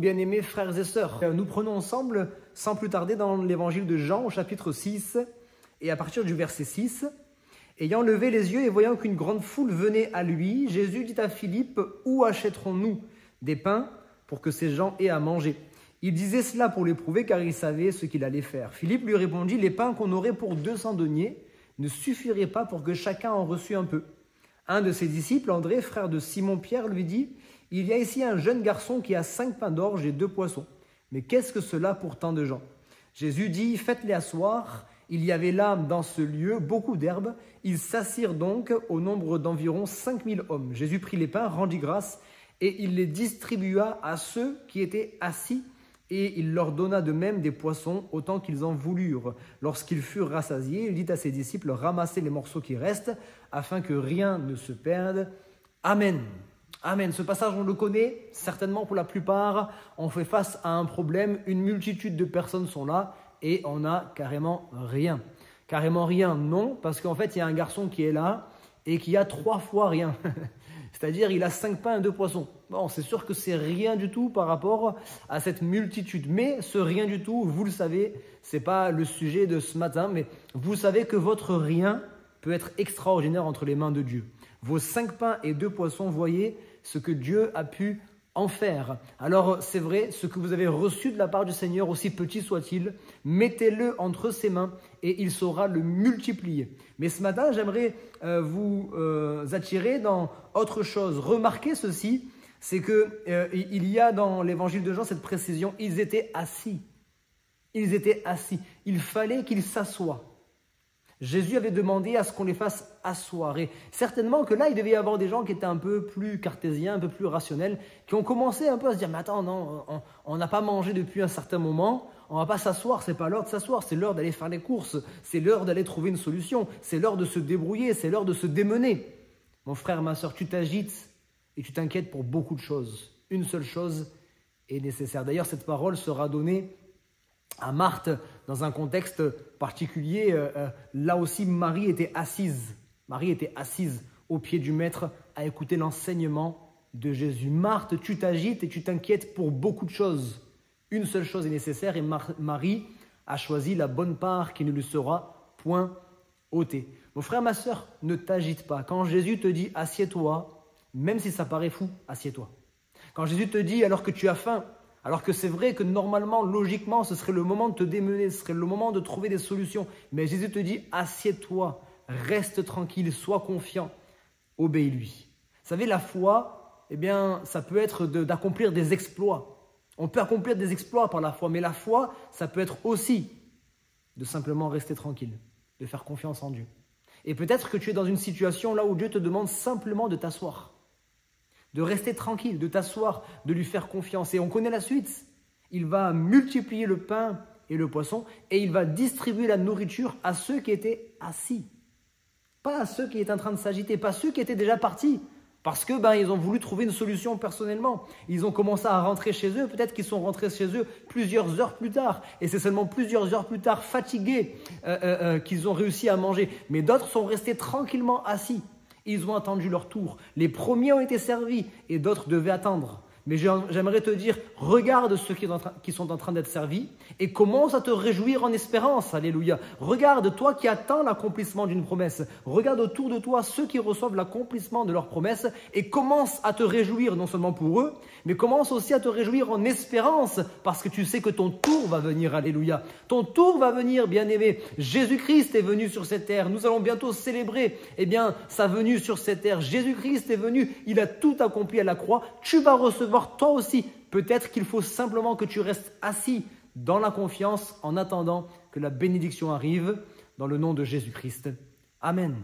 bien-aimés frères et sœurs. Nous prenons ensemble, sans plus tarder, dans l'évangile de Jean, au chapitre 6, et à partir du verset 6. Ayant levé les yeux et voyant qu'une grande foule venait à lui, Jésus dit à Philippe, « Où achèterons-nous des pains pour que ces gens aient à manger ?» Il disait cela pour l'éprouver, car il savait ce qu'il allait faire. Philippe lui répondit, « Les pains qu'on aurait pour 200 deniers ne suffiraient pas pour que chacun en reçût un peu. » Un de ses disciples, André, frère de Simon-Pierre, lui dit, « Il y a ici un jeune garçon qui a 5 pains d'orge et 2 poissons. Mais qu'est-ce que cela pour tant de gens ?» Jésus dit, « Faites-les asseoir. » Il y avait là, dans ce lieu, beaucoup d'herbes. Ils s'assirent donc au nombre d'environ 5000 hommes. Jésus prit les pains, rendit grâce, et il les distribua à ceux qui étaient assis, et il leur donna de même des poissons, autant qu'ils en voulurent. Lorsqu'ils furent rassasiés, il dit à ses disciples, « Ramassez les morceaux qui restent, afin que rien ne se perde. » Amen. Amen. Ce passage, on le connaît, certainement pour la plupart. On fait face à un problème, une multitude de personnes sont là, et on n'a carrément rien. Carrément rien, non, parce qu'en fait, il y a un garçon qui est là, et qui a 3 fois rien. C'est-à-dire, il a 5 pains et 2 poissons. Bon, c'est sûr que c'est rien du tout par rapport à cette multitude. Mais ce rien du tout, vous le savez, ce n'est pas le sujet de ce matin, mais vous savez que votre rien peut être extraordinaire entre les mains de Dieu. Vos 5 pains et 2 poissons, voyez ce que Dieu a pu en faire. Alors, c'est vrai, ce que vous avez reçu de la part du Seigneur, aussi petit soit-il, mettez-le entre ses mains et il saura le multiplier. Mais ce matin, j'aimerais vous attirer dans autre chose. Remarquez ceci, c'est qu'il y a dans l'évangile de Jean cette précision, ils étaient assis. Ils étaient assis. Il fallait qu'ils s'assoient. Jésus avait demandé à ce qu'on les fasse asseoir. Et certainement que là, il devait y avoir des gens qui étaient un peu plus cartésiens, un peu plus rationnels, qui ont commencé un peu à se dire « Mais attends, non, on n'a pas mangé depuis un certain moment, on ne va pas s'asseoir, ce n'est pas l'heure de s'asseoir, c'est l'heure d'aller faire les courses, c'est l'heure d'aller trouver une solution, c'est l'heure de se débrouiller, c'est l'heure de se démener. » Mon frère, ma soeur, tu t'agites et tu t'inquiètes pour beaucoup de choses. Une seule chose est nécessaire. D'ailleurs, cette parole sera donnée à Marthe, dans un contexte particulier, là aussi Marie était assise. Marie était assise au pied du Maître à écouter l'enseignement de Jésus. Marthe, tu t'agites et tu t'inquiètes pour beaucoup de choses. Une seule chose est nécessaire et Marie a choisi la bonne part qui ne lui sera point ôtée. Mon frère, ma sœur, ne t'agite pas. Quand Jésus te dit « assieds-toi », même si ça paraît fou, assieds-toi. Quand Jésus te dit « alors que tu as faim », alors que c'est vrai que normalement, logiquement, ce serait le moment de te démener, ce serait le moment de trouver des solutions. Mais Jésus te dit, assieds-toi, reste tranquille, sois confiant, obéis-lui. Vous savez, la foi, eh bien, ça peut être d'accomplir des exploits. On peut accomplir des exploits par la foi, mais la foi, ça peut être aussi de simplement rester tranquille, de faire confiance en Dieu. Et peut-être que tu es dans une situation là où Dieu te demande simplement de t'asseoir, de rester tranquille, de t'asseoir, de lui faire confiance. Et on connaît la suite. Il va multiplier le pain et le poisson et il va distribuer la nourriture à ceux qui étaient assis. Pas à ceux qui étaient en train de s'agiter, pas ceux qui étaient déjà partis. Parce que ils ont voulu trouver une solution personnellement. Ils ont commencé à rentrer chez eux. Peut-être qu'ils sont rentrés chez eux plusieurs heures plus tard. Et c'est seulement plusieurs heures plus tard, fatigués, qu'ils ont réussi à manger. Mais d'autres sont restés tranquillement assis. Ils ont attendu leur tour. Les premiers ont été servis et d'autres devaient attendre. Mais j'aimerais te dire, regarde ceux qui sont en train d'être servis et commence à te réjouir en espérance. Alléluia. Regarde, toi qui attends l'accomplissement d'une promesse. Regarde autour de toi ceux qui reçoivent l'accomplissement de leur promesse et commence à te réjouir non seulement pour eux, mais commence aussi à te réjouir en espérance parce que tu sais que ton tour va venir. Alléluia. Ton tour va venir, bien-aimé. Jésus-Christ est venu sur cette terre. Nous allons bientôt célébrer sa venue sur cette terre. Jésus-Christ est venu. Il a tout accompli à la croix. Tu vas recevoir toi aussi. Peut-être qu'il faut simplement que tu restes assis dans la confiance en attendant que la bénédiction arrive dans le nom de Jésus-Christ. Amen.